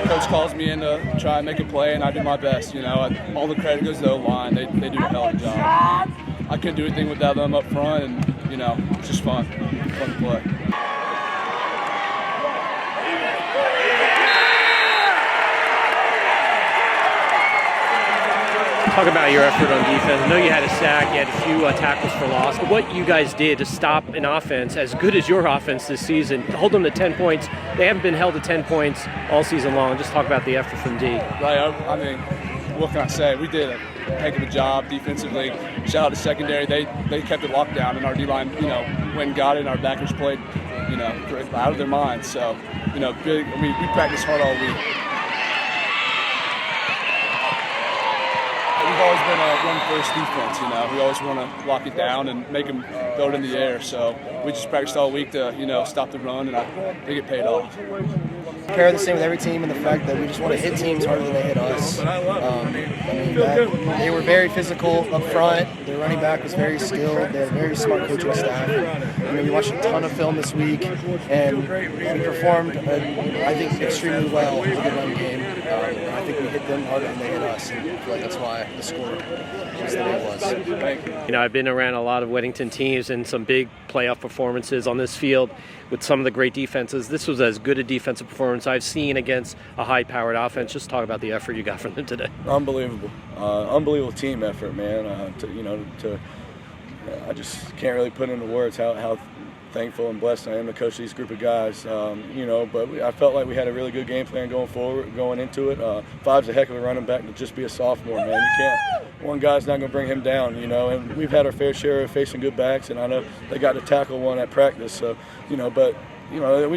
coach calls me in to try and make a play, and I do my best. All the credit goes to the O-line. They do a hell of a job. I couldn't do anything without them up front, and it's just fun to play. Talk about your effort on defense. I know you had a sack, you had a few tackles for loss, but what you guys did to stop an offense as good as your offense this season, to hold them to 10 points. They haven't been held to 10 points all season long. Just talk about the effort from D. Right. I mean, what can I say? We did a heck of a job defensively. Shout out to secondary. They kept it locked down, and our D-line, went and got it, and our backers played, out of their minds. So, big. I mean, we practiced hard all week. We've always been a run-first defense, We always want to lock it down and make them throw it in the air. So we just practiced all week to, stop the run, and I think it paid off. Compare the same with every team in the fact that we just want to hit teams harder than they hit us. They were very physical up front. Their running back was very skilled. They had a very smart coaching staff. We watched a ton of film this week, and we performed, I think, extremely well in the run game. I think we hit them harder than they hit us, and I feel like that's why the score was the way it was. I've been around a lot of Weddington teams and some big playoff performances on this field with some of the great defenses. This was as good a defensive performance I've seen against a high-powered offense. Just talk about the effort you got from them today. Unbelievable. Unbelievable team effort, man. I just can't really put into words how thankful and blessed I am to coach these group of guys. But I felt like we had a really good game plan going into it. Five's a heck of a running back to just be a sophomore, man. You can't. One guy's not going to bring him down, And we've had our fair share of facing good backs, and I know they got to tackle one at practice. So, we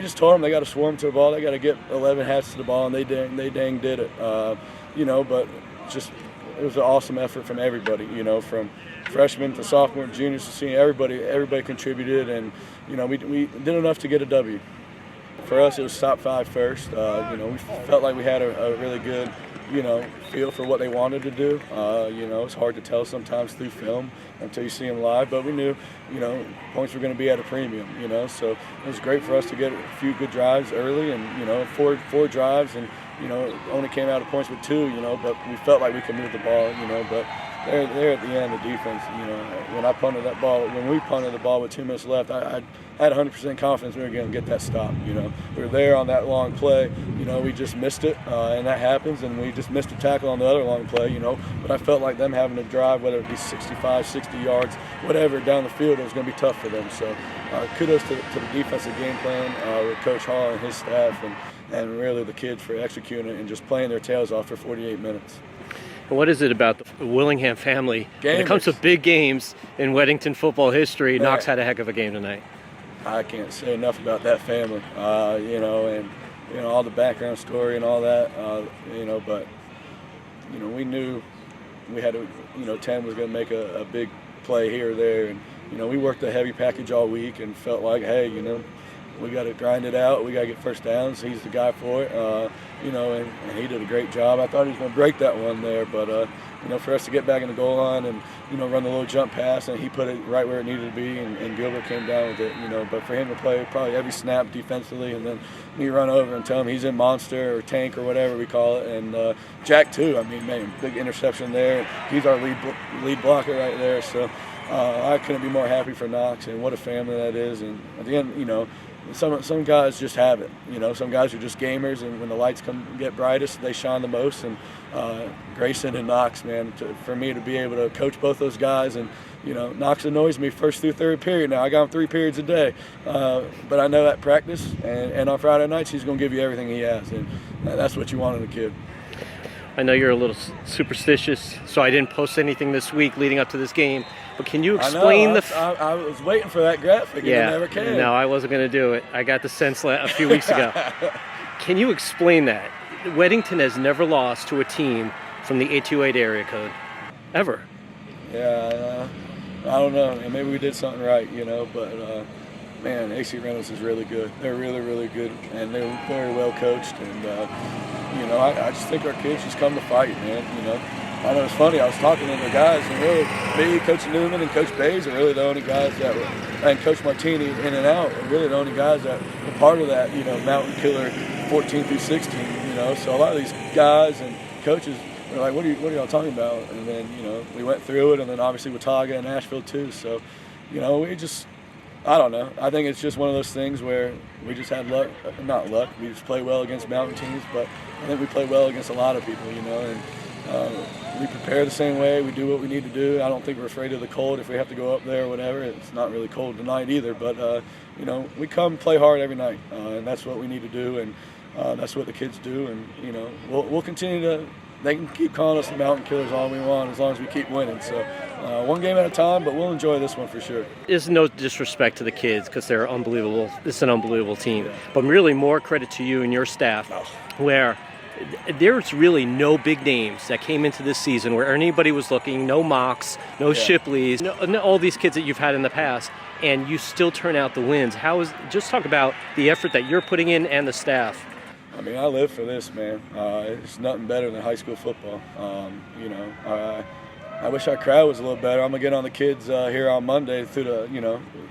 just told them they got to swarm to the ball. They got to get 11 hats to the ball, and they dang did it. But just it was an awesome effort from everybody. From freshmen to sophomore, juniors to senior, everybody contributed, and we did enough to get a W. For us, it was top 5 first. We felt like we had a really good, feel for what they wanted to do. It's hard to tell sometimes through film until you see them live, but we knew, points were going to be at a premium. So it was great for us to get a few good drives early, and four drives, and only came out of points with 2. But we felt like we could move the ball. But they're at the end of defense. When we punted the ball with 2 minutes left, I had 100% confidence we were going to get that stop. We were there on that long play. We just missed it, and that happens. And we just missed a tackle on the other long play. But I felt like them having to drive, whether it be 65, 60 yards, whatever down the field, it was going to be tough for them. So kudos to the defensive game plan with Coach Hall and his staff, and really the kids for executing it and just playing their tails off for 48 minutes. What is it about the Willingham family? When it comes to big games in Weddington football history, Knox had a heck of a game tonight. I can't say enough about that family, and all the background story and all that, but we knew we had to, 10 was going to make a big play here or there, and we worked a heavy package all week and felt like, hey, we got to grind it out. We got to get first downs. He's the guy for it, and he did a great job. I thought he was going to break that one there, but for us to get back in the goal line and run the little jump pass, and he put it right where it needed to be, and Gilbert came down with it. But for him to play probably every snap defensively, and then me run over and tell him he's in monster or tank or whatever we call it, and Jack too. I mean, man, big interception there. He's our lead blocker right there. So I couldn't be more happy for Knox, and what a family that is. And at the end, some guys just have it. Some guys are just gamers, and when the lights get brightest, they shine the most. And Grayson and Knox, man, for me to be able to coach both those guys, and Knox annoys me first through third period. Now I got him 3 periods a day, but I know at practice and on Friday nights he's going to give you everything he has, and that's what you want in a kid. I know you're a little superstitious, so I didn't post anything this week leading up to this game. But can you explain I was waiting for that graphic, and it never came. No, I wasn't going to do it. I got the sense a few weeks ago. Can you explain that? Weddington has never lost to a team from the 828 area code, ever. Yeah, I don't know. Maybe we did something right, but man, A.C.Reynolds is really good. They're really, really good, and they're very well coached. And I just think our kids just come to fight, man. I know it's funny. I was talking to the guys, and really, me, Coach Newman, and Coach Bays are really the only guys that were, and Coach Martini in and out, are really the only guys that were part of that, mountain killer 14 through 16, you know. So a lot of these guys and coaches were like, what are y'all talking about? And then, you know, we went through it, and then obviously Watauga and Nashville too. So, you know, I don't know. I think it's just one of those things where we just had luck, not luck. We just play well against mountain teams, but I think we play well against a lot of people, you know. And we prepare the same way. We do what we need to do. I don't think we're afraid of the cold if we have to go up there or whatever. It's not really cold tonight either, but you know, we come play hard every night, and that's what we need to do, and that's what the kids do. And you know, we'll continue to. They can keep calling us the Mountain Killers all we want as long as we keep winning. So one game at a time, but we'll enjoy this one for sure. There's no disrespect to the kids because they're unbelievable. It's an unbelievable team. But really more credit to you and your staff where there's really no big names that came into this season where anybody was looking, no Mocks, no Shipleys, no, all these kids that you've had in the past, and you still turn out the wins. Just talk about the effort that you're putting in and the staff. I mean, I live for this, man. It's nothing better than high school football. You know, I wish our crowd was a little better. I'm gonna get on the kids here on Monday through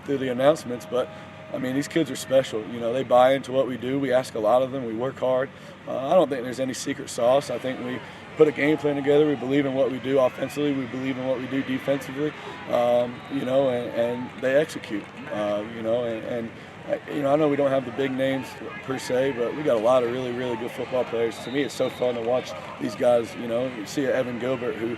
the announcements. But I mean, these kids are special. You know, they buy into what we do. We ask a lot of them. We work hard. I don't think there's any secret sauce. I think we put a game plan together. We believe in what we do offensively. We believe in what we do defensively. You know, and they execute. You know, and you know, I know we don't have the big names per se, but we got a lot of really, really good football players. To me, it's so fun to watch these guys. You know, you see Evan Gilbert, who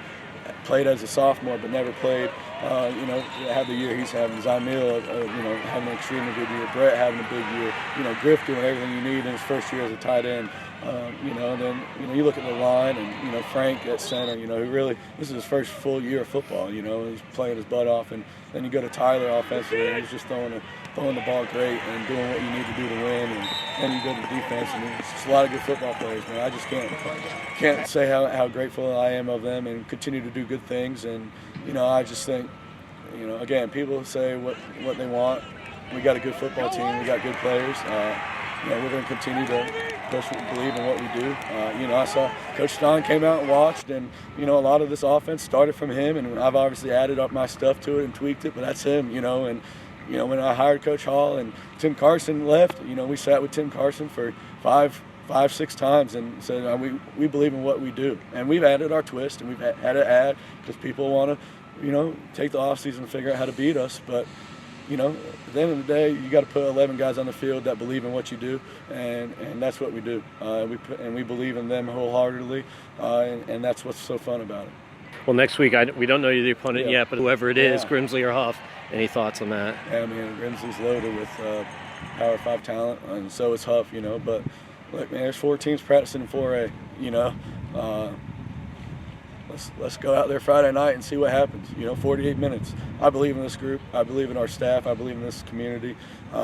played as a sophomore but never played. You know, have the year he's having. Zymil, you know, having an extremely good year. Brett having a big year. You know, Griff doing everything you need in his first year as a tight end. You know, and then you know you look at the line, and you know Frank at center. You know, who really this is his first full year of football. You know, he's playing his butt off, and then you go to Tyler offensively, and he's just throwing the ball great and doing what you need to do to win. And then you go to the defense, and it's just a lot of good football players, man. I just can't say how grateful I am of them, and continue to do good things. And you know, I just think, you know, again, people say what they want. We got a good football team. We got good players. You know, we're going to continue to believe in what we do. You know, I saw Coach Stein came out and watched, and you know, a lot of this offense started from him, and I've obviously added up my stuff to it and tweaked it, but that's him. You know, and you know, when I hired Coach Hall and Tim Carson left, you know, we sat with Tim Carson for five, 6 times and said, we believe in what we do. And we've added our twist, and we've had to add because people want to, you know, take the offseason and figure out how to beat us. But, you know, at the end of the day, you got to put 11 guys on the field that believe in what you do, and that's what we do. We believe in them wholeheartedly, and that's what's so fun about it. Well, next week, we don't know the opponent yet, but whoever it is, Grimsley or Huff, any thoughts on that? Yeah, I mean, Grimsley's loaded with Power 5 talent, and so is Huff, you know. But, look, man, there's 4 teams practicing in 4A, you know. Let's go out there Friday night and see what happens. You know, 48 minutes. I believe in this group. I believe in our staff. I believe in this community. You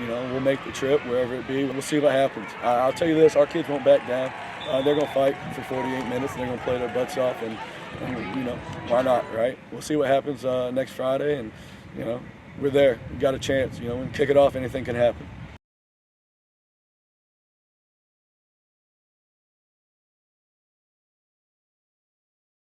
know, we'll make the trip wherever it be. We'll see what happens. I'll tell you this, our kids won't back down. They're going to fight for 48 minutes, and they're going to play their butts off, and you know, why not, right? We'll see what happens next Friday, and, you know, we're there. We got a chance. You know, when we kick it off, anything can happen.